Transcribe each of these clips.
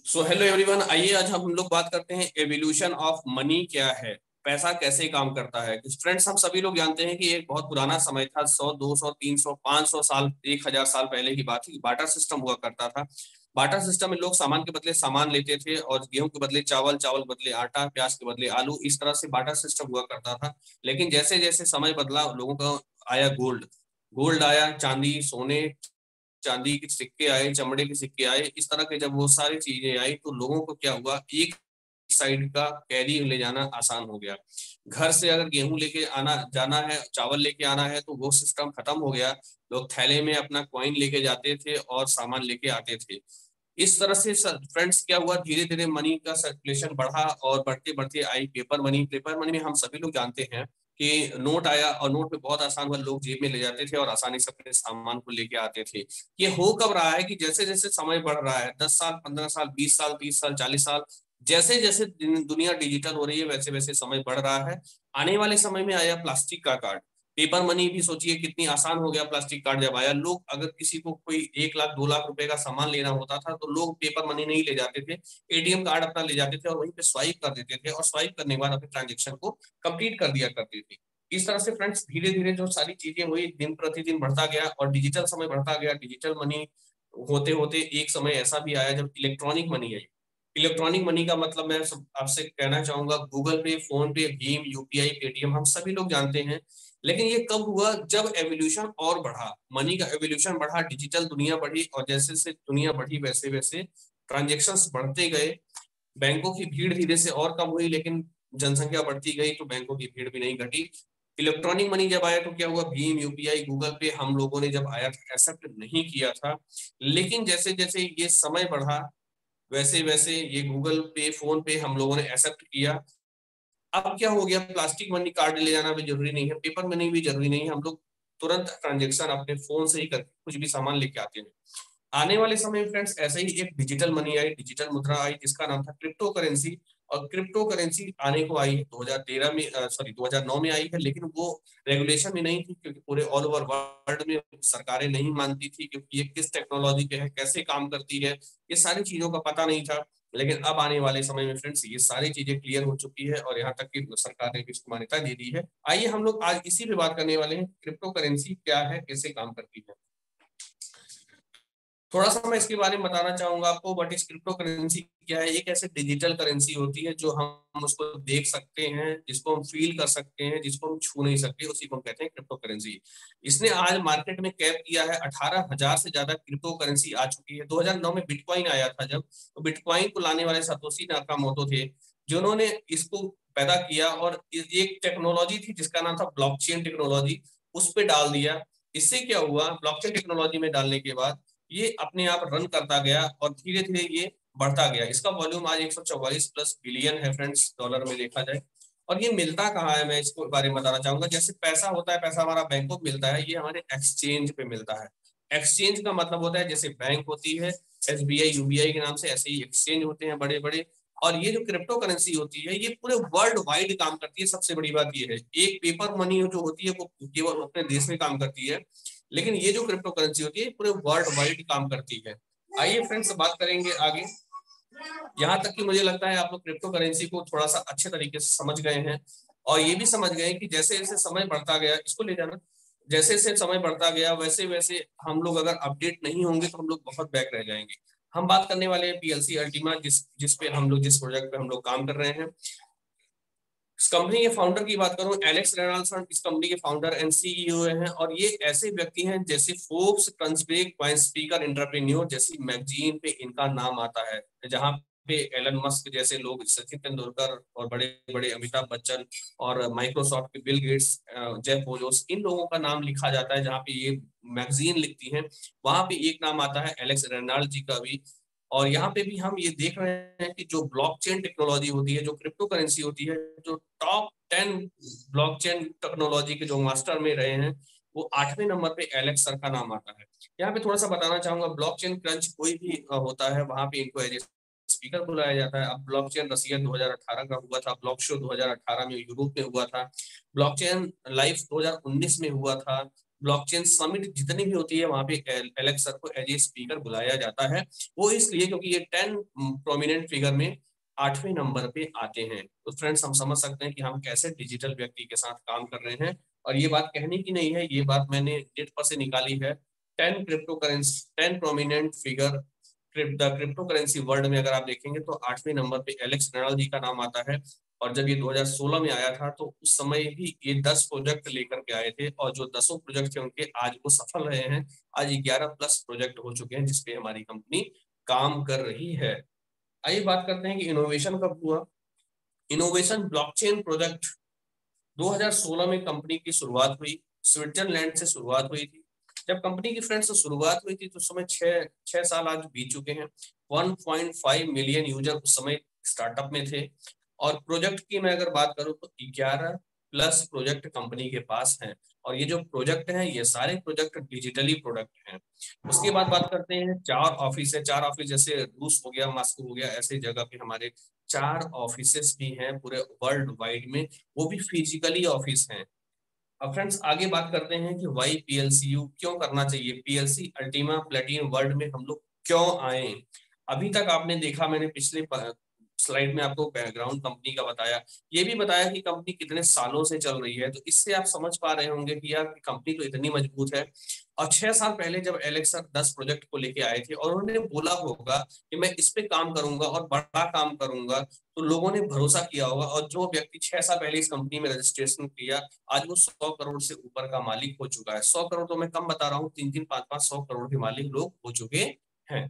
So hello everyone, आइए आज हम लोग बात करते हैं एवोल्यूशन ऑफ मनी क्या है, पैसा कैसे काम करता है। फ्रेंड्स, हम सभी लोग जानते हैं कि एक बहुत पुराना समय था, 100 200 300 500 साल 1000 साल पहले की बात है। बाटर सिस्टम हुआ करता था। बाटर सिस्टम में लोग सामान के बदले सामान लेते थे और गेहूं के बदले चावल, चावल के बदले आटा, प्याज के बदले आलू, इस तरह से बाटर सिस्टम हुआ करता था। लेकिन जैसे जैसे समय बदला, लोगों का आया गोल्ड, गोल्ड आया, चांदी, सोने चांदी के सिक्के आए, चमड़े के सिक्के आए, इस तरह के जब वो सारी चीजें आई तो लोगों को क्या हुआ, एक साइड का कैरी ले जाना आसान हो गया। घर से अगर गेहूं लेके आना जाना है, चावल लेके आना है, तो वो सिस्टम खत्म हो गया। लोग थैले में अपना कॉइन लेके जाते थे और सामान लेके आते थे। इस तरह से फ्रेंड्स क्या हुआ, धीरे धीरे मनी का सर्कुलेशन बढ़ा और बढ़ते बढ़ते आई पेपर मनी। पेपर मनी में हम सभी लोग जानते हैं कि नोट आया और नोट पे बहुत आसान हुआ, लोग जेब में ले जाते थे और आसानी से अपने सामान को लेके आते थे। ये हो कब रहा है कि जैसे जैसे समय बढ़ रहा है, 10 साल, 15 साल, 20 साल, 30 साल, 40 साल, जैसे जैसे दुनिया डिजिटल हो रही है, वैसे वैसे समय बढ़ रहा है। आने वाले समय में आया प्लास्टिक का कार्ड। पेपर मनी भी सोचिए कितनी आसान हो गया, प्लास्टिक कार्ड जब आया। लोग अगर किसी को कोई 1 लाख 2 लाख रुपए का सामान लेना होता था तो लोग पेपर मनी नहीं ले जाते थे, एटीएम कार्ड अपना ले जाते थे और वहीं पे स्वाइप कर देते थे और स्वाइप करने के बाद अपने ट्रांजेक्शन को कंप्लीट कर दिया करते थे। इस तरह से फ्रेंड्स धीरे धीरे जो सारी चीजें हुई, दिन प्रतिदिन बढ़ता गया और डिजिटल समय बढ़ता गया। डिजिटल मनी होते होते एक समय ऐसा भी आया जब electronic money I. Electronic money का मतलब मैं आपसे कहना चाहूंगा, गूगल पे, फोन पे, भीम, यूपीआई, पेटीएम, हम सभी लोग जानते हैं। लेकिन ये कब हुआ, जब एवोल्यूशन और बढ़ा, मनी का एवोल्यूशन बढ़ा, डिजिटल दुनिया बढ़ी और जैसे जैसे दुनिया बढ़ी वैसे वैसे ट्रांजेक्शन्स बढ़ते गए। बैंकों की भीड़ धीरे से और कम हुई, लेकिन जनसंख्या बढ़ती गई तो बैंकों की भीड़ भी नहीं घटी। इलेक्ट्रॉनिक मनी जब आया तो क्या हुआ, भीम, यूपीआई, गूगल पे हम लोगों ने जब आया था एक्सेप्ट नहीं किया था। लेकिन जैसे जैसे ये समय बढ़ा, वैसे वैसे ये गूगल पे, फोन पे हम लोगों ने एक्सेप्ट किया। अब क्या हो गया, प्लास्टिक मनी कार्ड ले जाना भी जरूरी नहीं है, पेपर मनी भी जरूरी नहीं है, हम लोग तुरंत ट्रांजेक्शन अपने फोन से ही करके कुछ भी सामान लेके आते हैं। आने वाले समय में फ्रेंड्स ऐसे ही एक डिजिटल मनी आई, डिजिटल मुद्रा आई, जिसका नाम था क्रिप्टो करेंसी। और क्रिप्टो करेंसी आने को आई 2013 में, सॉरी 2009 में आई है। लेकिन वो रेगुलेशन में नहीं थी, क्योंकि पूरे ऑल ओवर वर्ल्ड में सरकारें नहीं मानती थी, क्योंकि ये किस टेक्नोलॉजी पे है, कैसे काम करती है, ये सारी चीजों का पता नहीं था। लेकिन अब आने वाले समय में फ्रेंड्स ये सारी चीजें क्लियर हो चुकी है और यहाँ तक कि सरकार ने भी इसको मान्यता दे दी है। आइए हम लोग आज इसी पे बात करने वाले हैं, क्रिप्टो करेंसी क्या है, कैसे काम करती है। थोड़ा सा मैं इसके बारे में बताना चाहूंगा आपको। व्हाट इज क्रिप्टो करेंसी क्या है। एक ऐसे डिजिटल करेंसी होती है जो हम उसको देख सकते हैं, जिसको हम फील कर सकते हैं, जिसको हम छू नहीं सकते, उसी को हम कहते हैं क्रिप्टो करेंसी। इसने आज मार्केट में कैप किया है, 18,000 से ज्यादा क्रिप्टो करेंसी आ चुकी है। 2009 में बिटकॉइन आया था जब, तो बिटकॉइन को लाने वाले सातोशी नाकामोटो थे, जिन्होंने इसको पैदा किया। और एक टेक्नोलॉजी थी जिसका नाम था ब्लॉकचेन टेक्नोलॉजी, उस पर डाल दिया। इससे क्या हुआ, ब्लॉकचेन टेक्नोलॉजी में डालने के बाद ये अपने आप रन करता गया और धीरे धीरे ये बढ़ता गया। इसका वॉल्यूम आज 144 प्लस बिलियन है फ्रेंड्स, डॉलर में देखा जाए। और ये मिलता कहाँ है, मैं इसको बारे में बताना चाहूंगा। जैसे पैसा होता है, पैसा हमारा बैंकों में मिलता है, ये हमारे एक्सचेंज पे मिलता है। एक्सचेंज का मतलब होता है, जैसे बैंक होती है एसबीआई, यूबीआई के नाम से, ऐसे ही एक्सचेंज होते हैं बड़े बड़े। और ये जो क्रिप्टो करेंसी होती है, ये पूरे वर्ल्ड वाइड काम करती है। सबसे बड़ी बात ये है, एक पेपर मनी जो होती है वो केवल अपने देश में काम करती है, लेकिन ये जो क्रिप्टो करेंसी होती है पूरे वर्ल्ड वाइड काम करती है। आइए फ्रेंड्स बात करेंगे आगे। यहाँ तक कि मुझे लगता है आप लोग क्रिप्टो करेंसी को थोड़ा सा अच्छे तरीके से समझ गए हैं और ये भी समझ गए कि जैसे जैसे समय बढ़ता गया, इसको ले जाना, जैसे जैसे समय बढ़ता गया वैसे वैसे हम लोग अगर अपडेट नहीं होंगे तो हम लोग बहुत बैक रह जाएंगे। हम बात करने वाले हैं पीएलसी अल्टीमा, जिस पे हम लोग, जिस प्रोजेक्ट पे हम लोग काम कर रहे हैं। इस कंपनी के फाउंडर की बात करूं, एलेक्स रेनॉल्ड्सन इस कंपनी के फाउंडर एंड सीईओ हैं। और ये ऐसे व्यक्ति हैं जैसे फोर्ब्स, कंस्पेक, वाइन स्पीकर, एंटरप्रेन्योर जैसी मैगजीन पे इनका नाम आता है, जहां पे एलन मस्क जैसे लोग, सचिन तेंदुलकर और बड़े बड़े अमिताभ बच्चन और माइक्रोसॉफ्ट के बिल गेट्स, जेफ बेजोस, इन लोगों का नाम लिखा जाता है। जहाँ पे ये मैगजीन लिखती है वहां पे एक नाम आता है एलेक्स रेनॉल्ड जी का भी। और यहाँ पे भी हम ये देख रहे हैं कि जो ब्लॉकचेन टेक्नोलॉजी होती है, जो क्रिप्टो करेंसी होती है, जो टॉप 10 ब्लॉकचेन टेक्नोलॉजी के जो मास्टर में रहे हैं, वो 8वें नंबर पे एलेक्स सर का नाम आता है। यहाँ पे थोड़ा सा बताना चाहूंगा, ब्लॉकचेन क्रंच कोई भी होता है वहां पे इनको एज स्पीकर बुलाया जाता है। अब ब्लॉकचेन रसिया 2018 का हुआ था, ब्लॉक शो 2018 में यूरोप में हुआ था, ब्लॉकचेन लाइफ 2019 में हुआ था, ब्लॉकचेन समिट जितनी भी होती है वहां पे एलेक्स सर को एज ए स्पीकर बुलाया जाता है। वो इसलिए क्योंकि ये 10 प्रोमिनेंट फिगर में 8वें नंबर पे आते हैं। तो फ्रेंड्स हम समझ सकते हैं कि हम कैसे डिजिटल व्यक्ति के साथ काम कर रहे हैं। और ये बात कहने की नहीं है, ये बात मैंने नेट पर से निकाली है। 10 crypto currency, 10 prominent figure the crypto currency world में अगर आप देखेंगे तो 8वें नंबर पे एलेक्स रेनाल्ड जी का नाम आता है। और जब ये 2016 में आया था तो उस समय भी ये 10 प्रोजेक्ट लेकर के आए थे, और जो 10 प्रोजेक्ट थे उनके आज वो सफल रहे हैं। आज 11 प्लस प्रोजेक्ट हो चुके हैं जिसपे हमारी कंपनी काम कर रही है। आइए बात करते हैं कि इनोवेशन कब हुआ। इनोवेशन ब्लॉकचेन प्रोजेक्ट 2016 में कंपनी की शुरुआत हुई, स्विट्जरलैंड से शुरुआत हुई थी। जब कंपनी की फ्रेंड्स से शुरुआत हुई थी तो उस समय छह साल आज बीत चुके हैं। 1.5 मिलियन यूजर उस समय स्टार्टअप में थे। और प्रोजेक्ट की मैं अगर बात करूं तो 11 प्लस प्रोजेक्ट कंपनी के पास हैं। और ये जो प्रोजेक्ट हैं ये सारे प्रोजेक्ट डिजिटली प्रोडक्ट हैं। उसके बाद बात करते हैं 4 ऑफिस है। 4 ऑफिस जैसे रूस हो गया, मॉस्को हो गया, ऐसे जगह पे हमारे 4 ऑफिसेस भी हैं पूरे वर्ल्ड वाइड में, वो भी फिजिकली ऑफिस हैं। अब फ्रेंड्स आगे बात करते हैं कि वाई पीएलसीयू क्यों करना चाहिए, पीएलसी अल्टीमा प्लेटिनम वर्ल्ड में हम लोग क्यों आए। अभी तक आपने देखा, मैंने पिछले स्लाइड में आपको बैकग्राउंड कंपनी का बताया, ये भी बताया कि कंपनी कितने सालों से चल रही है। तो इससे आप समझ पा रहे होंगे कि यार कंपनी तो इतनी मजबूत है। और 6 साल पहले जब एलेक्स सर 10 प्रोजेक्ट को लेके आए थे और उन्होंने बोला होगा कि मैं इस पे काम करूंगा और बड़ा काम करूंगा, तो लोगों ने भरोसा किया होगा। और जो व्यक्ति 6 साल पहले इस कंपनी में रजिस्ट्रेशन किया, आज वो 100 करोड़ से ऊपर का मालिक हो चुका है। 100 करोड़ तो मैं कम बता रहा हूँ, 3-3, 5-5, 100 करोड़ के मालिक लोग हो चुके हैं।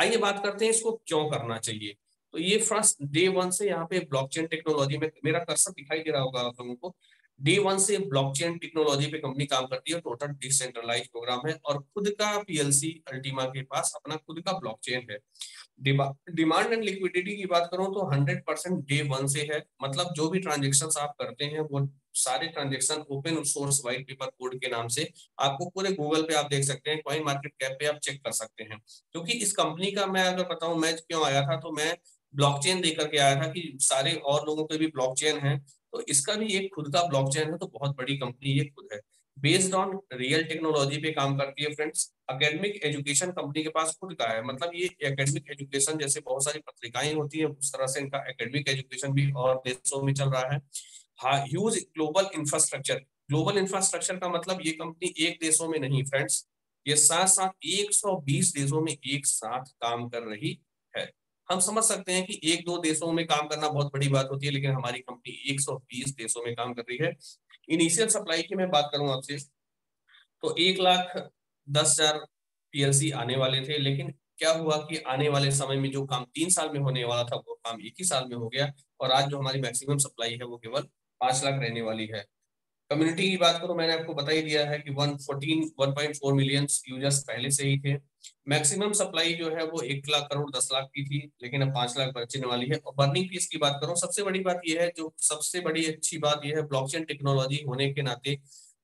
आइए बात करते हैं इसको क्यों करना चाहिए। तो ये फर्स्ट डे वन से यहाँ पे ब्लॉकचेन टेक्नोलॉजी में, मेरा कर्सर दिखाई दे रहा होगा आप लोगों को, डे वन से ब्लॉकचेन टेक्नोलॉजी पे कंपनी काम करती है। टोटल डिसेंट्रलाइज प्रोग्राम है और खुद का पीएलसी अल्टीमा के पास अपना खुद का ब्लॉकचेन है। डिमांड एंड लिक्विडिटी की बात करूं तो 100% डे वन से है। मतलब जो भी ट्रांजेक्शन आप करते हैं वो सारे transaction open source white paper code के नाम से आपको पूरे गूगल पे आप देख सकते हैं, कॉइन मार्केट कैप पे आप चेक कर सकते हैं। क्योंकि इस कंपनी का मैं अगर बताऊं मैं क्यों आया था, तो मैं ब्लॉकचेन देकर के आया था कि सारे और लोगों के भी ब्लॉकचेन है, तो इसका भी एक खुद का ब्लॉकचेन है। तो बहुत बड़ी कंपनी ये खुद है, बेस्ड ऑन रियल टेक्नोलॉजी पे काम करती है फ्रेंड्स। एकेडमिक एजुकेशन कंपनी के पास खुद का है, मतलब ये एकेडमिक एजुकेशन जैसे बहुत सारी पत्रिकाएं होती है उस तरह से इनका एकेडमिक एजुकेशन भी और देशों में चल रहा है। हाँ, huge global infrastructure. Global infrastructure का मतलब ये कंपनी एक देशों में नहीं फ्रेंड्स, ये साथ साथ 120 देशों में एक साथ काम कर रही है। हम समझ सकते हैं कि 1-2 देशों में काम करना बहुत बड़ी बात होती है, लेकिन हमारी कंपनी 120 देशों में काम कर रही है। इनिशियल सप्लाई की मैं बात करूं आपसे तो 1,10,000 पीएलसी आने वाले थे, लेकिन क्या हुआ कि आने वाले समय में जो काम 3 साल में होने वाला था वो काम 1 ही साल में हो गया। और आज जो हमारी मैक्सिमम सप्लाई है वो केवल 5 लाख रहने वाली है। कम्युनिटी की बात करूं, मैंने आपको बता ही दिया है कि 1.4 मिलियन यूजर्स पहले से ही थे। मैक्सिमम सप्लाई जो है वो 1 लाख करोड़ 10 लाख की थी, लेकिन अब 5 लाख बचने वाली है। और बर्निंग फीस की बात करूं, सबसे बड़ी बात यह है, जो सबसे बड़ी अच्छी बात यह है, ब्लॉकचेन टेक्नोलॉजी होने के नाते,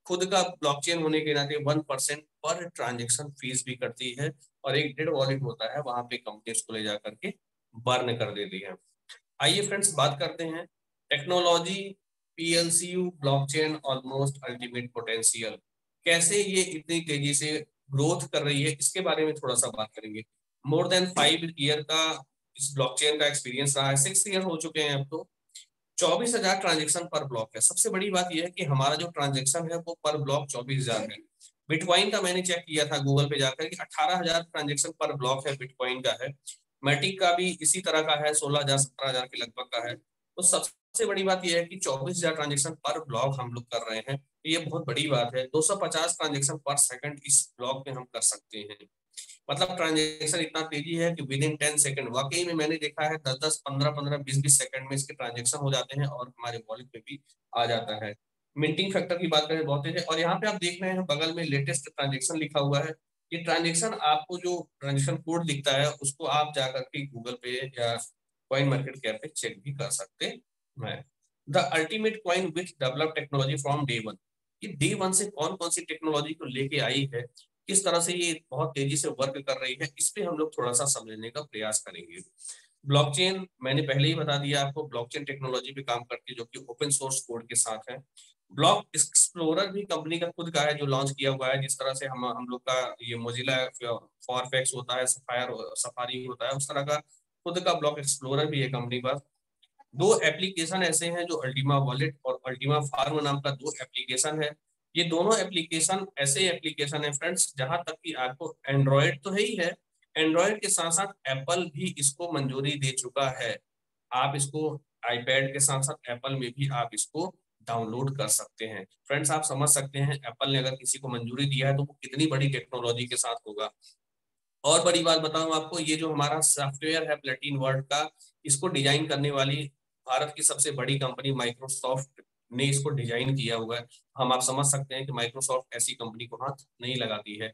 खुद का ब्लॉकचेन होने के नाते 1% पर ट्रांजेक्शन फीस भी करती है। और एक डेड वॉलेट होता है, वहां पे कंपनी उसको ले जा करके बर्न कर देती है। आइए फ्रेंड्स बात करते हैं technology, PLCU, blockchain almost ultimate potential, कैसे ये इतनी तेजी से ग्रोथ कर रही है, इसके बारे में थोड़ा सा बात करेंगे। मोर देन 5 ईयर का इस ब्लॉकचेन का एक्सपीरियंस रहा है, 6 ईयर हो चुके हैं अब तो। 24,000 ट्रांजेक्शन पर ब्लॉक है। सबसे बड़ी बात यह है कि हमारा जो ट्रांजेक्शन है वो पर ब्लॉक 24,000 है। बिटकॉइन का मैंने चेक किया था गूगल पे जाकर कि 18,000 ट्रांजेक्शन पर ब्लॉक है, बिटकॉइन का है। मैटिक का भी इसी तरह का है, 16,000 17,000 के लगभग का है। तो सबसे बड़ी बात यह है कि 24,000 ट्रांजेक्शन पर ब्लॉक हम लोग कर रहे हैं, तो ये बहुत बड़ी बात है। 250 ट्रांजेक्शन पर सेकंड इस ब्लॉक में हम कर सकते हैं। मतलब ट्रांजेक्शन इतना तेजी है कि विद इन 10 सेकंड, वाकई में मैंने देखा है 10-10, 15-15, 20-20 सेकंड में इसके ट्रांजेक्शन हो जाते हैं और हमारे वॉलेट पे भी आ जाता है। मिंटिंग फैक्टर की बात करें बहुत तेज है। और यहाँ पे आप देख रहे हैं बगल में लेटेस्ट ट्रांजेक्शन लिखा हुआ है। ये ट्रांजेक्शन आपको जो ट्रांजेक्शन कोड दिखता है उसको आप जाकर के गूगल पे या कॉइन मार्केट कैप पे चेक भी कर सकते हैं। The ultimate coin with develop technology from day one, ये डे वन से कौन कौन सी टेक्नोलॉजी को लेके आई है, किस तरह से ये बहुत तेजी से वर्क कर रही है, इस पे हम लोग थोड़ा सा समझने का प्रयास करेंगे। ब्लॉकचेन मैंने पहले ही बता दिया आपको, ब्लॉकचेन टेक्नोलॉजी पे काम करती है जो कि ओपन सोर्स कोड के साथ है। ब्लॉक एक्सप्लोरर भी कंपनी का खुद का है जो लॉन्च किया हुआ है। जिस तरह से हम लोग का ये मोजिला फायरफॉक्स होता है, सफारी होता है, उस तरह का खुद का ब्लॉक एक्सप्लोरर भी है कंपनी पर। दो एप्लीकेशन ऐसे हैं जो अल्टीमा वॉलेट और अल्टीमा फार्म नाम का दो एप्लीकेशन है। ये दोनों एप्लीकेशन ऐसे एप्लीकेशन है फ्रेंड्स, जहां तक कि आपको एंड्रॉयड तो है ही है, एंड्रॉयड के साथ साथ एप्पल भी इसको मंजूरी दे चुका है। आप इसको आईपैड के साथ साथ एप्पल में भी आप इसको डाउनलोड कर सकते हैं। फ्रेंड्स आप समझ सकते हैं एप्पल ने अगर किसी को मंजूरी दिया है तो वो कितनी बड़ी टेक्नोलॉजी के साथ होगा। और बड़ी बात बताऊं आपको, ये जो हमारा सॉफ्टवेयर है प्लेटिन वर्ल्ड का, इसको डिजाइन करने वाली भारत की सबसे बड़ी कंपनी माइक्रोसॉफ्ट ने इसको डिजाइन किया हुआ है। हम आप समझ सकते हैं कि माइक्रोसॉफ्ट ऐसी कंपनी को हाथ नहीं लगाती है।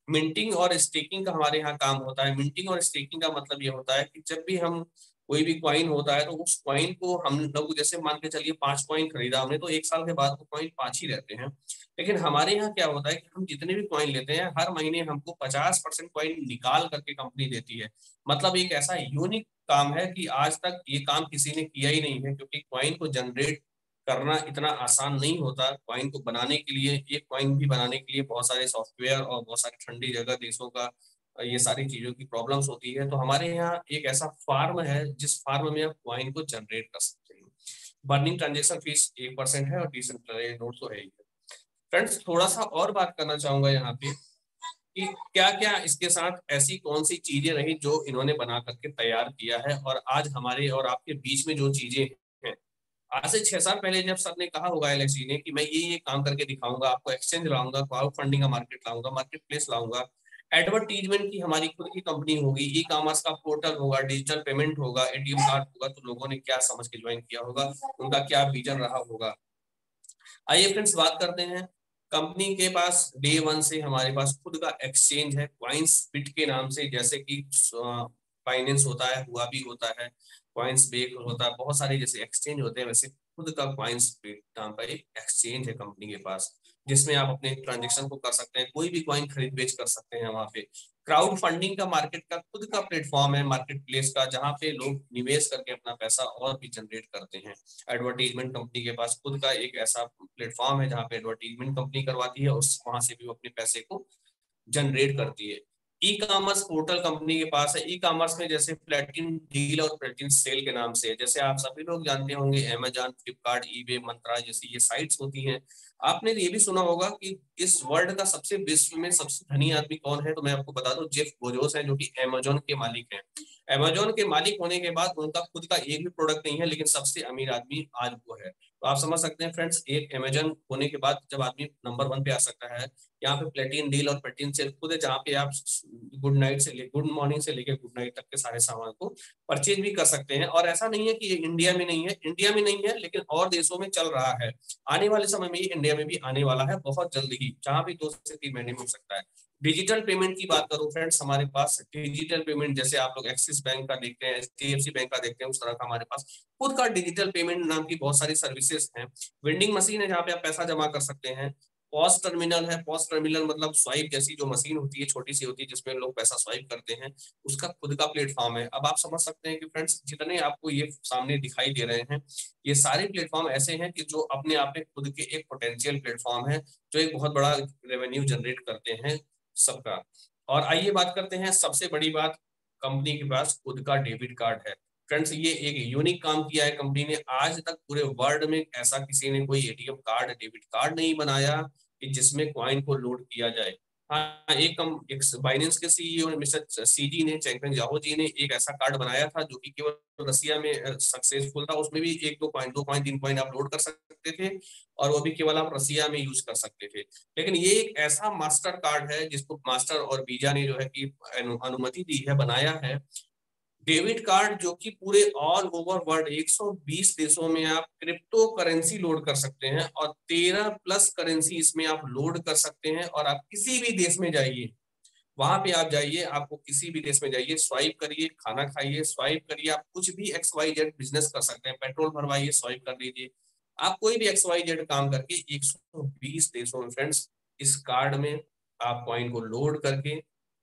मिंटिंग और स्टेकिंग का हमारे यहाँ काम होता है। मिंटिंग और स्टेकिंग का मतलब ये होता है कि जब भी हम कोई भी कॉइन होता है तो उस कॉइन को हम लोग, जैसे मान के चलिए 5 कॉइन खरीदा हमने, तो 1 साल के बाद वो कॉइन 5 ही रहते हैं। लेकिन हमारे यहाँ क्या होता है कि हम जितने भी कॉइन लेते हैं हर महीने हमको 50% कॉइन निकाल करके कंपनी देती है। मतलब एक ऐसा यूनिक काम है कि आज तक ये काम किसी ने किया ही नहीं है, क्योंकि कॉइन को जनरेट करना इतना आसान नहीं होता। कॉइन को बनाने के लिए, एक कॉइन भी बनाने के लिए बहुत सारे सॉफ्टवेयर और बहुत सारी ठंडी जगह देशों का ये सारी चीजों की प्रॉब्लम्स होती है। तो हमारे यहाँ एक ऐसा फार्म है जिस फार्म में आप कॉइन को जनरेट कर सकते हैं। बर्निंग ट्रांजेक्शन फीस 1% है और डिसेंट्रलाइज्ड नोट तो है ही। फ्रेंड्स थोड़ा सा और बात करना चाहूंगा यहाँ पे कि क्या क्या इसके साथ ऐसी कौन सी चीजें रही जो इन्होंने बना करके तैयार किया है, और आज हमारे और आपके बीच में जो चीजें हैं। आज से 6 साल पहले जब सर ने कहा होगा एलएक्सी ने कि मैं ये काम करके दिखाऊंगा, आपको एक्सचेंज लाऊंगा, क्राउड फंडिंग का मार्केट लाऊंगा, मार्केट प्लेस लाऊंगा, एडवर्टीजमेंट की हमारी खुद की कंपनी होगी, ई कॉमर्स का पोर्टल होगा, डिजिटल पेमेंट होगा, एटीएम कार्ड होगा, तो लोगों ने क्या समझ के ज्वाइन किया होगा, उनका क्या विजन रहा होगा। आइए फ्रेंड्स बात करते हैं। कंपनी के पास डे वन से हमारे पास खुद का एक्सचेंज है क्वाइंस बिट के नाम से। जैसे कि फाइनेंस होता है, हुआ भी होता है, क्वाइंस बेक होता है, बहुत सारे जैसे एक्सचेंज होते हैं, वैसे खुद का क्वाइंस बिट नाम का एक एक्सचेंज है कंपनी के पास, जिसमें आप अपने ट्रांजेक्शन को कर सकते हैं, कोई भी क्वाइन खरीद बेच कर सकते हैं वहां पे। क्राउड फंडिंग का मार्केट का खुद का प्लेटफॉर्म है, मार्केट प्लेस का, जहां पे लोग निवेश करके अपना पैसा और भी जनरेट करते हैं। एडवर्टीजमेंट कंपनी के पास खुद का एक ऐसा प्लेटफॉर्म है जहाँ पे एडवर्टीजमेंट कंपनी करवाती है और वहां से भी वो अपने पैसे को जनरेट करती है। ई कॉमर्स पोर्टल कंपनी के पास है। ई कॉमर्स में जैसे प्लेटिन डील और प्लेटिन सेल के नाम से, जैसे आप सभी लोग जानते होंगे अमेजॉन, फ्लिपकार्ट, ईबे, मंत्रा जैसी ये साइट्स होती हैं। आपने ये भी सुना होगा कि इस वर्ल्ड का सबसे विश्व में सबसे धनी आदमी कौन है, तो मैं आपको बता दूं जेफ बेजोस है, जो कि अमेजॉन के मालिक हैं। अमेजॉन के मालिक होने के बाद उनका खुद का एक भी प्रोडक्ट नहीं है, लेकिन सबसे अमीर आदमी आज वो है। तो आप समझ सकते हैं फ्रेंड्स, एक अमेजॉन होने के बाद जब आदमी नंबर 1 पे आ सकता है, यहाँ पे प्लेटिन डील और प्लेटिन सेल खुद है, जहाँ पे आप गुड मॉर्निंग से लेकर गुड नाइट तक के सारे सामान को परचेज भी कर सकते हैं। और ऐसा नहीं है कि ये इंडिया में नहीं है, इंडिया में नहीं है लेकिन और देशों में चल रहा है। आने वाले समय में ये इंडिया में भी आने वाला है बहुत जल्द ही, जहाँ भी 2 से 3 महीने में हो सकता है। डिजिटल पेमेंट की बात करूं फ्रेंड्स, हमारे पास डिजिटल पेमेंट जैसे आप लोग एक्सिस बैंक का देखते हैं, एचडीएफसी बैंक का देखते हैं, उस तरह का हमारे पास खुद का डिजिटल पेमेंट नाम की बहुत सारी सर्विसेज हैं। वेंडिंग मशीन है जहाँ पे आप पैसा जमा कर सकते हैं। पॉस टर्मिनल है। पॉस टर्मिनल मतलब स्वाइप जैसी जो मशीन होती है, छोटी सी होती है, जिसमें लोग पैसा स्वाइप करते हैं, उसका खुद का प्लेटफॉर्म है। अब आप समझ सकते हैं कि फ्रेंड्स जितने आपको ये सामने दिखाई दे रहे हैं, ये सारे प्लेटफॉर्म ऐसे हैं कि जो अपने आप में खुद के एक पोटेंशियल प्लेटफॉर्म है, जो एक बहुत बड़ा रेवेन्यू जनरेट करते हैं सबका। और आइए बात करते हैं सबसे बड़ी बात, कंपनी के पास खुद का डेबिट कार्ड है। फ्रेंड्स ये एक यूनिक काम किया है कंपनी ने। आज तक पूरे वर्ल्ड में ऐसा किसी ने कोई एटीएम कार्ड, डेबिट कार्ड नहीं बनाया कि जिसमें कॉइन को लोड किया जाए। हाँ, एक बाइनेंस के सीईओ मिस्टर सीजी ने, चैंगफेंग जाओ जी ने एक ऐसा कार्ड बनाया था जो कि केवल रसिया में सक्सेसफुल था। उसमें भी एक दो कॉइन 3 कॉइन आप लोड कर सकते थे, और वो भी केवल आप रसिया में यूज कर सकते थे। लेकिन ये एक ऐसा मास्टर कार्ड है जिसको मास्टर और वीजा ने जो है कि अनुमति दी है, बनाया है। डेबिट कार्ड जो कि पूरे ऑल ओवर वर्ल्ड 120 देशों में आप क्रिप्टो करेंसी लोड कर सकते हैं, और 13+ करेंसी इसमें आप लोड कर सकते हैं। और आप किसी भी देश में जाइए, वहां पे आप जाइए, आपको किसी भी देश में जाइए, स्वाइप करिए, खाना खाइए, स्वाइप करिए, आप कुछ भी XYZ बिजनेस कर सकते हैं, पेट्रोल भरवाइए, स्वाइप कर लीजिए, आप कोई भी XYZ काम करके 120 देशों में फ्रेंड्स इस कार्ड में आप कॉइन को लोड करके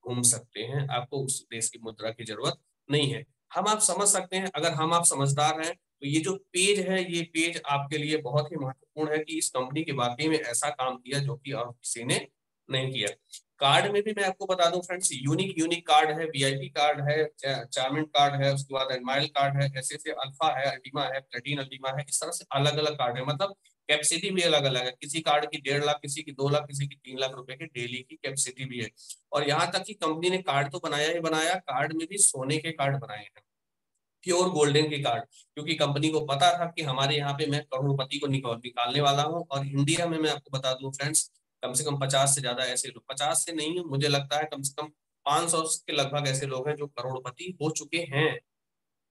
घूम सकते हैं। आपको उस देश की मुद्रा की जरूरत नहीं है। हम आप समझ सकते हैं, अगर हम आप समझदार हैं तो ये जो पेज है, ये पेज आपके लिए बहुत ही महत्वपूर्ण है कि इस कंपनी के वाकई में ऐसा काम किया जो कि और किसी ने नहीं किया। कार्ड में भी मैं आपको बता दूं फ्रेंड्स, यूनिक यूनिक कार्ड है, वीआईपी कार्ड है, चार्मिंग कार्ड है, उसके बाद एडमाइल कार्ड है, ऐसे ऐसे अल्फा है, अल्टीमा है, प्लेटिन अल्टीमा है, इस तरह से अलग अलग कार्ड है। मतलब कैपेसिटी भी अलग अलग है, किसी कार्ड की 1.5 लाख, किसी की 2 लाख, किसी की 3 लाख रुपए की डेली की कैपेसिटी भी है। और यहाँ तक कि कंपनी ने कार्ड तो बनाया ही बनाया, कार्ड में भी सोने के कार्ड बनाए हैं, प्योर गोल्डन के कार्ड, क्योंकि कंपनी को पता था कि हमारे यहाँ पे मैं करोड़पति को निकालने वाला हूँ। और इंडिया में मैं आपको बता दूं फ्रेंड्स, कम से कम 50 से ज्यादा ऐसे लोग, 50 से नहीं मुझे लगता है कम से कम 500 के लगभग ऐसे लोग हैं जो करोड़पति हो चुके हैं।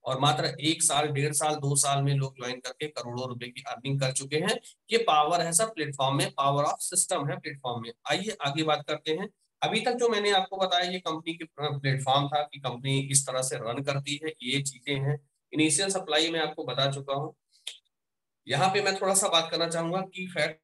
और मात्र 1 साल, 1.5 साल, 2 साल में लोग ज्वाइन करके करोड़ों रुपए की अर्निंग कर चुके हैं। ये पावर है सर प्लेटफॉर्म में, पावर ऑफ सिस्टम है प्लेटफॉर्म में। आइए आगे बात करते हैं। अभी तक जो मैंने आपको बताया ये कंपनी की प्लेटफॉर्म था कि कंपनी इस तरह से रन करती है, ये चीजें हैं। इनिशियल सप्लाई में आपको बता चुका हूँ। यहाँ पे मैं थोड़ा सा बात करना चाहूंगा कि फैक्ट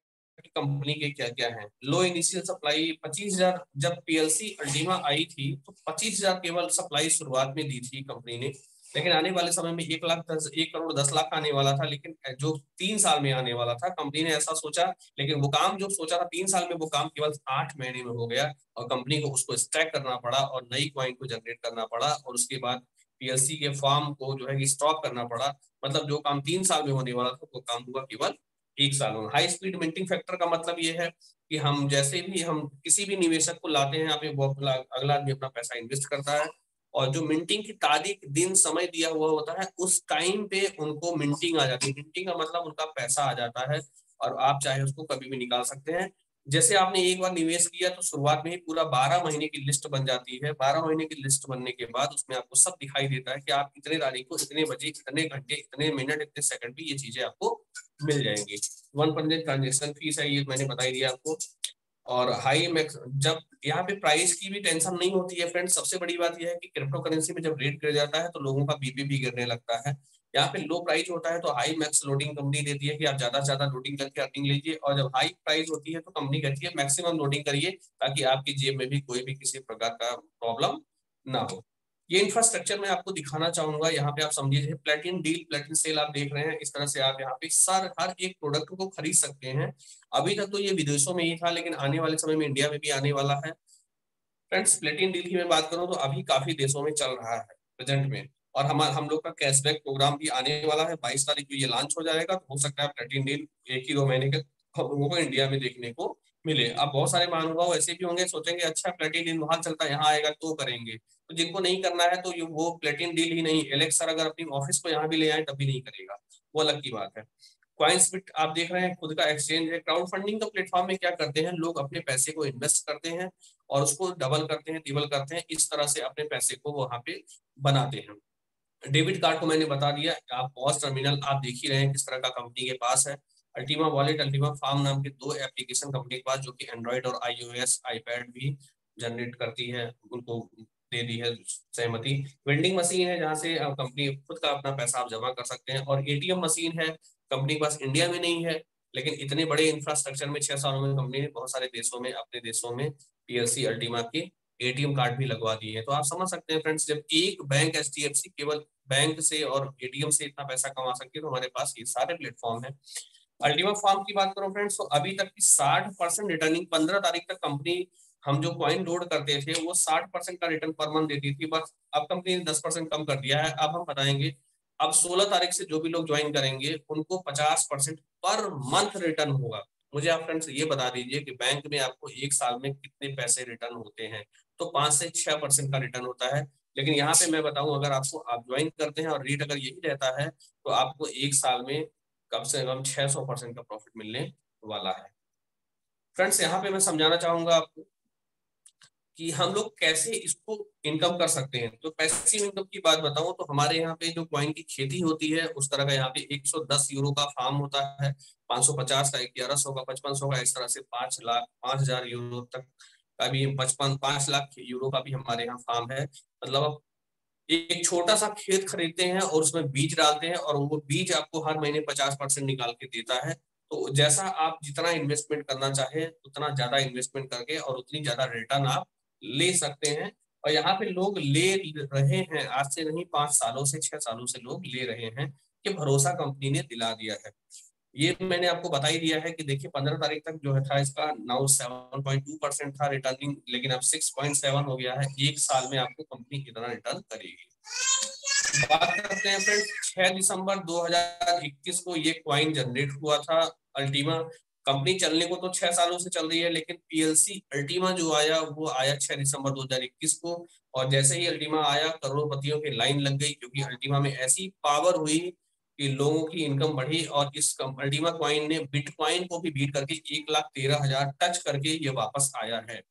कंपनी के क्या क्या है। लो इनिशियल सप्लाई 25,000, जब पीएलसी अल्टीमा आई थी तो 25,000 केवल सप्लाई शुरुआत में दी थी कंपनी ने। लेकिन आने वाले समय में 1 करोड़ 10 लाख आने वाला था, लेकिन जो 3 साल में आने वाला था, कंपनी ने ऐसा सोचा। लेकिन वो काम जो सोचा था 3 साल में, वो काम केवल 8 महीने में हो गया। और कंपनी को उसको स्टैक करना पड़ा और नई क्वाइन को जनरेट करना पड़ा, और उसके बाद पीएलसी के फॉर्म को जो है स्टॉक करना पड़ा। मतलब जो काम 3 साल में होने वाला था वो काम हुआ केवल 1 साल में। हाई स्पीड मिंटिंग फैक्टर का मतलब ये है कि हम जैसे भी हम किसी भी निवेशक को लाते हैं यहाँ पे, वो अगला आदमी अपना पैसा इन्वेस्ट करता है, और जो मिंटिंग की तारीख, दिन, समय दिया हुआ होता है, उस टाइम पे उनको मिंटिंग आ जाती है। मिंटिंग का मतलब उनका पैसा आ जाता है, और आप चाहे उसको कभी भी निकाल सकते हैं। जैसे आपने एक बार निवेश किया तो शुरुआत में ही पूरा 12 महीने की लिस्ट बन जाती है। 12 महीने की लिस्ट बनने के बाद उसमें आपको सब दिखाई देता है कि आप इतने तारीख को, इतने बजे, इतने घंटे, इतने मिनट, इतने सेकंड पे ये चीजें आपको मिल जाएंगी। 1% ट्रांजेक्शन फीस है, ये मैंने बता ही दिया आपको। और हाई मैक्स, जब यहाँ पे प्राइस की भी टेंशन नहीं होती है फ्रेंड्स। सबसे बड़ी बात यह है कि क्रिप्टो करेंसी में जब रेट गिर जाता है तो लोगों का बीपी भी गिरने लगता है। यहाँ पे लो प्राइस होता है तो हाई मैक्स लोडिंग कंपनी देती है कि आप ज्यादा से ज्यादा लोडिंग करके अर्निंग लीजिए, और जब हाई प्राइस होती है तो कंपनी कहती है मैक्सिमम लोडिंग करिए, ताकि आपकी जेब में भी कोई भी किसी प्रकार का प्रॉब्लम ना हो। ये इंफ्रास्ट्रक्चर मैं आपको दिखाना चाहूंगा। यहाँ पे आप समझिए प्लेटिन डील, प्लेटिन सेल आप देख रहे हैं, इस तरह से आप यहाँ पे सर हर एक प्रोडक्ट को खरीद सकते हैं। अभी तक तो ये विदेशों में ही था, लेकिन आने वाले समय में इंडिया में भी आने वाला है। फ्रेंड्स प्लेटिन डील की मैं बात करूं तो अभी काफी देशों में चल रहा है प्रेजेंट में। और हम लोग का कैशबैक प्रोग्राम भी आने वाला है। 22 तारीख को ये लॉन्च हो जाएगा, तो हो सकता है प्लेटिन डील 1 ही 2 महीने के हम लोगों को इंडिया में देखने को मिले। अब बहुत सारे महानुभाव ऐसे भी होंगे, सोचेंगे अच्छा प्लेटिन डील वहां चलता है, यहाँ आएगा तो करेंगे। तो जिनको नहीं करना है तो वो प्लेटिन डील ही नहीं, एलेक्स सर अगर अपनी ऑफिस को यहाँ भी ले आए तब भी नहीं करेगा, वो अलग की बात है। क्वाइंसबिट आप देख रहे हैं, खुद का एक्सचेंज है। क्राउड फंडिंग का प्लेटफॉर्म में क्या करते हैं लोग, अपने पैसे को इन्वेस्ट करते हैं और उसको डबल करते हैं, ट्रिपल करते हैं, इस तरह से अपने पैसे को वहां पे बनाते हैं। डेबिट कार्ड को मैंने बता दिया। आप पॉस टर्मिनल आप देख ही रहे हैं किस तरह का कंपनी के पास है। अल्टीमा वॉलेट, अल्टीमा फार्म नाम के 2 एप्लीकेशन कंपनी के पास, जो कि एंड्रॉइड और iOS आईपैड भी जनरेट करती है, उनको दे दी है सहमति। वेंडिंग मशीन है जहां से कंपनी खुद का अपना पैसा आप जमा कर सकते हैं। और एटीएम मशीन है, कंपनी के पास इंडिया में नहीं है, लेकिन इतने बड़े इंफ्रास्ट्रक्चर में 6 सालों में कंपनी ने बहुत सारे देशों में, अपने देशों में पीएलसी अल्टीमा के एटीएम कार्ड भी लगवा दिए हैं। तो आप समझ सकते हैं फ्रेंड्स, जब एक बैंक एचडीएफसी केवल बैंक से और एटीएम से इतना पैसा कमा सकती है, तो हमारे पास ये सारे प्लेटफॉर्म है। अल्टीमा फार्म की बात करो फ्रेंड्स, तो अभी तक की 60% रिटर्निंग, 15 तारीख तक कंपनी, हम जो कॉइन लोड करते थे वो 60% का रिटर्न पर मंथ देती थी, बस अब कंपनी ने 10% कम कर दिया है। अब हम बताएंगे, अब 16 तारीख से जो भी लोग ज्वाइन करेंगे उनको 50% पर मंथ रिटर्न होगा। मुझे आप फ्रेंड्स ये बता दीजिए कि बैंक में आपको 1 साल में कितने पैसे रिटर्न होते हैं। तो 5 से 6% का रिटर्न होता है। लेकिन यहाँ पे मैं बताऊं, अगर आपको आप ज्वाइन करते हैं और रेट अगर यही रहता है, तो आपको 1 साल में कम से कम 600% का प्रॉफिट मिलने वाला है। फ्रेंड्स यहाँ पे मैं समझाना चाहूंगा आपको कि हम लोग कैसे इसको इनकम कर सकते हैं। तो पैसिव इनकम की बात बताऊं तो हमारे यहाँ पे जो कॉइन की खेती होती है, उस तरह का यहाँ पे 110 यूरो का फार्म होता है, 550 का, 1100 का, 5500 का, इस तरह से 5 लाख 5000 यूरो तक का भी, 5 लाख यूरो का भी हमारे यहाँ फार्म है। मतलब आप एक छोटा सा खेत खरीदते हैं और उसमें बीज डालते हैं, और वो बीज आपको हर महीने 50% निकाल के देता है। तो जैसा आप जितना इन्वेस्टमेंट करना चाहे उतना ज्यादा इन्वेस्टमेंट करके और उतनी ज्यादा रिटर्न आप ले सकते हैं। और यहाँ पे लोग ले रहे हैं, आज से नहीं, 5 सालों से 6 सालों से लोग ले रहे हैं ये भरोसा कंपनी ने दिला दिया है। ये मैंने आपको बता ही दिया है कि देखिए 15 तारीख तक जो है था इसका नाउ 7.2% था रिटर्निंग, लेकिन अब 6.7 हो गया है। एक साल में आपको कंपनी कितना रिटर्न करेगी। बात करते हैं फ्रेंड्स, 6 दिसंबर 2021 को ये क्वाइन जनरेट हुआ था अल्टीमा। कंपनी चलने को तो 6 सालों से चल रही है, लेकिन पीएलसी अल्टीमा जो आया वो आया 6 दिसंबर 2021 को। और जैसे ही अल्टीमा आया करोड़पतियों की लाइन लग गई, क्योंकि अल्टीमा में ऐसी पावर हुई कि लोगों की इनकम बढ़ी और इस अल्टीमा क्वाइन ने बिटकॉइन को भी बीट करके 1,13,000 टच करके ये वापस आया है।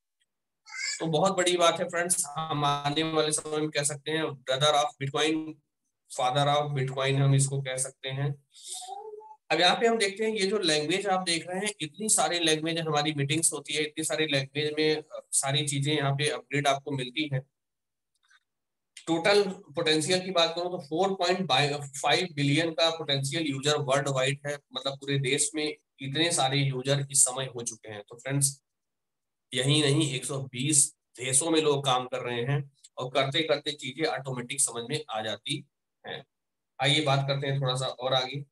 तो बहुत बड़ी बात है फ्रेंड्स, हम आने वाले समय में कह सकते हैं brother of bitcoin, father of bitcoin हम इसको कह सकते हैं। अब यहाँ पे हम देखते हैं ये जो लैंग्वेज आप देख रहे हैं, इतनी सारी लैंग्वेज हमारी मीटिंग्स होती है, इतनी सारी लैंग्वेज में सारी चीजें यहाँ पे अपडेट आपको मिलती है। टोटल पोटेंशियल की बात करूं तो 4.5 बिलियन का पोटेंशियल यूजर वर्ल्ड वाइड है, मतलब पूरे देश में इतने सारे यूजर इस समय हो चुके हैं। तो फ्रेंड्स यही नहीं 120 देशों में लोग काम कर रहे हैं और करते करते चीजें ऑटोमेटिक समझ में आ जाती हैं। आइए बात करते हैं थोड़ा सा और आगे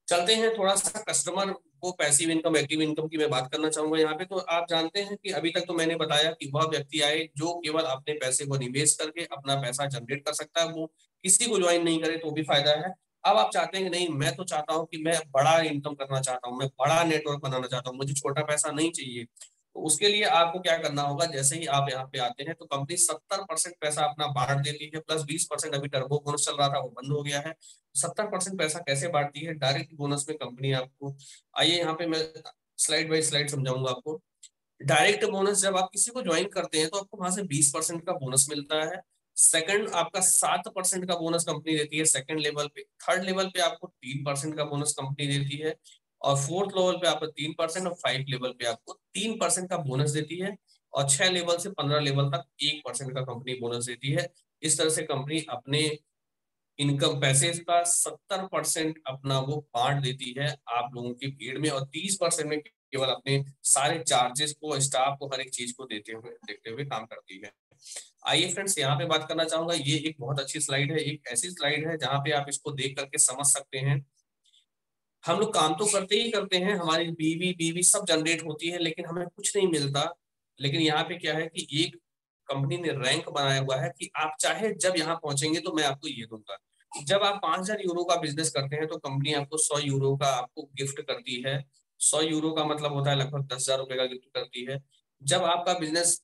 चलते हैं। थोड़ा सा कस्टमर को पैसिव इनकम एक्टिव इनकम की मैं बात करना चाहूंगा यहाँ पे। तो आप जानते हैं कि अभी तक तो मैंने बताया कि वह व्यक्ति आए जो केवल अपने पैसे को निवेश करके अपना पैसा जनरेट कर सकता है, वो किसी को ज्वाइन नहीं करे तो भी फायदा है। अब आप चाहते हैं कि नहीं, मैं तो चाहता हूँ कि मैं बड़ा इनकम करना चाहता हूँ, मैं बड़ा नेटवर्क बनाना चाहता हूँ, मुझे छोटा पैसा नहीं चाहिए। तो उसके लिए आपको क्या करना होगा, जैसे ही आप यहाँ पे आते हैं तो कंपनी 70% पैसा अपना बांट देती है, प्लस 20% अभी टर्बो बोनस चल रहा था वो बंद हो गया है। 70% पैसा कैसे बांटती है, डायरेक्ट बोनस में कंपनी आपको, आइए यहाँ पे मैं स्लाइड बाय स्लाइड समझाऊंगा आपको। डायरेक्ट बोनस जब आप किसी को ज्वाइन करते हैं तो आपको वहां से 20% का बोनस मिलता है। सेकंड आपका 7% का बोनस कंपनी देती है सेकंड लेवल पे। थर्ड लेवल पे आपको 3% का बोनस कंपनी देती है। और फोर्थ लेवल पे आपको 3% और 5 लेवल पे आपको 3% का बोनस देती है। और 6 लेवल से 15 लेवल तक 1% का कंपनी बोनस देती है। इस तरह से कंपनी अपने इनकम पैसे का 70% अपना वो बांट देती है आप लोगों की भीड़ में, और 30% में केवल अपने सारे चार्जेस को, स्टाफ को, हर एक चीज को देखते हुए काम करती है। आइए फ्रेंड्स यहाँ पे बात करना चाहूंगा, ये एक बहुत अच्छी स्लाइड है, एक ऐसी स्लाइड है जहाँ पे आप इसको देख करके समझ सकते हैं। हम लोग काम तो करते ही करते हैं, हमारी बीवी बीवी सब जनरेट होती है, लेकिन हमें कुछ नहीं मिलता। लेकिन यहाँ पे क्या है कि एक कंपनी ने रैंक बनाया हुआ है कि आप चाहे जब यहाँ पहुंचेंगे तो मैं आपको ये दूंगा। जब आप 5,000 यूरो का बिजनेस करते हैं तो कंपनी आपको 100 यूरो का आपको गिफ्ट करती है। 100 यूरो का मतलब होता है लगभग 10,000 रुपए का गिफ्ट करती है। जब आपका बिजनेस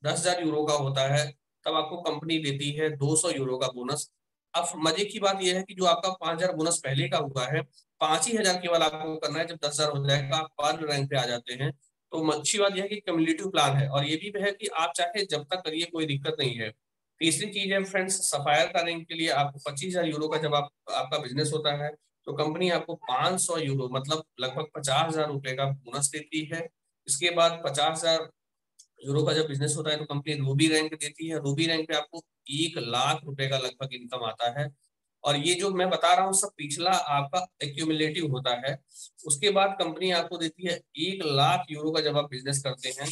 10,000 यूरो का होता है तब आपको कंपनी देती है 200 यूरो का बोनस। अब मजे की बात यह है कि जो आपका 5,000 बोनस पहले का हुआ है, 5 ही हजार केवल आपको करना है। जब 10,000 हो जाएगा आप पर रैंक पे आ जाते हैं। तो अच्छी बात यह है कि कम्युलेटिव प्लान है, और ये भी है कि आप चाहे जब तक करिए, कोई दिक्कत नहीं है। तीसरी चीज है फ्रेंड्स, सफायर का रैंक के लिए आपको 25,000 यूरो का जब आपका बिजनेस होता है तो कंपनी आपको 500 यूरो मतलब लगभग 50,000 रुपए का बोनस देती है। इसके बाद 50,000 यूरो का जब बिजनेस होता है तो कंपनी रूबी रैंक देती है। रूबी रैंक पे आपको 1,00,000 रुपए का लगभग इनकम आता है। और ये जो मैं बता रहा हूँ सब पिछला आपका एक्यूमुलेटिव होता है। उसके बाद कंपनी आपको देती है 1,00,000 यूरो का जब आप बिजनेस करते हैं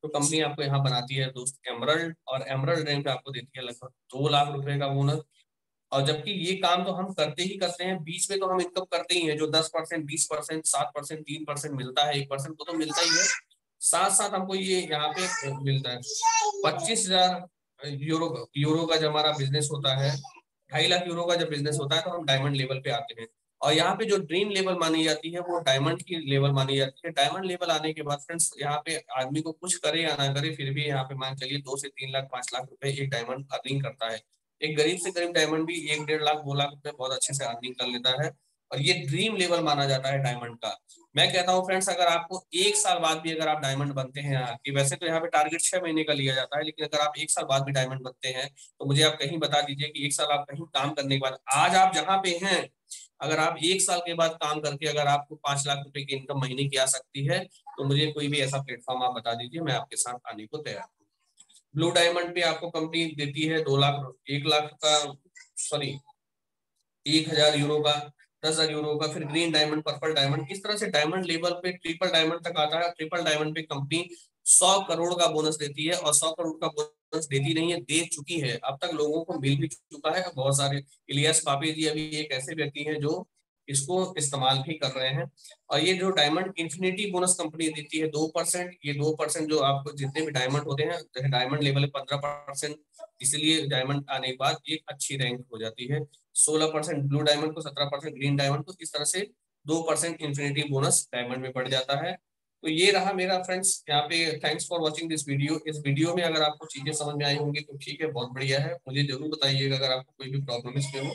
तो कंपनी आपको यहाँ बनाती है दोस्त एमरल्ड, और एमरल्ड रैंक पे आपको देती है लगभग 2,00,000 रुपए का बोनस। और जबकि ये काम तो हम करते ही करते हैं, बीच में तो हम इनकम करते ही हैं, जो 10%, 20%, 7%, 3% मिलता है, 1% को तो मिलता ही है। साथ साथ हमको ये यहाँ पे मिलता है 25,000 यूरो का जब हमारा बिजनेस होता है, 2.5 लाख यूरो का जब बिजनेस होता है तो हम डायमंड लेवल पे आते हैं। और यहाँ पे जो ड्रीम लेवल मानी जाती है वो डायमंड की लेवल मानी जाती है। डायमंड लेवल आने के बाद फ्रेंड्स यहाँ पे आदमी को कुछ करे या ना करे फिर भी यहाँ पे मान चलिए 2 से 3 लाख 5 लाख रुपए एक डायमंड अर्निंग करता है। एक गरीब से गरीब डायमंड भी 1-1.5 लाख 2 लाख रुपए बहुत अच्छे से अर्निंग कर लेता है। और ये ड्रीम लेवल माना जाता है डायमंड का। मैं कहता हूँ फ्रेंड्स, अगर आपको 1 साल बाद भी अगर आप डायमंड बनते हैं यहाँ की, वैसे तो यहाँ पे टारगेट 6 महीने का लिया जाता है, लेकिन अगर आप 1 साल बाद भी डायमंड बनते हैं तो मुझे आप कहीं बता दीजिए कि 1 साल आप कहीं काम करने के बाद, आज आप जहाँ पे हैं, अगर आप 1 साल के बाद काम करके अगर आपको 5 लाख रुपए की इनकम महीने की आ सकती है तो मुझे कोई भी ऐसा प्लेटफॉर्म आप बता दीजिए, मैं आपके साथ आने को तैयार हूँ। ब्लू डायमंड पे आपको कंपनी देती है 2 लाख, 1 लाख का, सॉरी 1,000 यूरो का, 10,000 यूरो का। फिर ग्रीन डायमंड, पर्पल डायमंड, इस तरह से डायमंड लेवल पे ट्रिपल डायमंड तक आता है। ट्रिपल डायमंड पे कंपनी 100 करोड़ का बोनस देती है, और 100 करोड़ का बोनस बोनस देती नहीं है, दे चुकी है, अब तक लोगों को मिल भी चुका है। बहुत सारे इलियास पापी जी अभी एक ऐसे व्यक्ति हैं जो इसको इस्तेमाल भी कर रहे हैं। और ये जो डायमंड इन्फिनिटी बोनस कंपनी देती है 2%, ये 2% जो आपको जितने भी डायमंड होते हैं, जैसे डायमंड लेवल है 15%, इसलिए डायमंड आने के बाद एक अच्छी रैंक हो जाती है। 16% ब्लू डायमंड को, 17% ग्रीन डायमंड को, इस तरह से 2% इन्फिनिटी बोनस डायमंड में बढ़ जाता है। तो ये रहा मेरा फ्रेंड्स यहाँ पे। Thanks for watching this video. इस वीडियो में अगर आपको चीजें समझ में आई होंगी तो ठीक है, बहुत बढ़िया है। मुझे जरूर बताइएगा अगर आपको कोई भी प्रॉब्लम इसमें हो।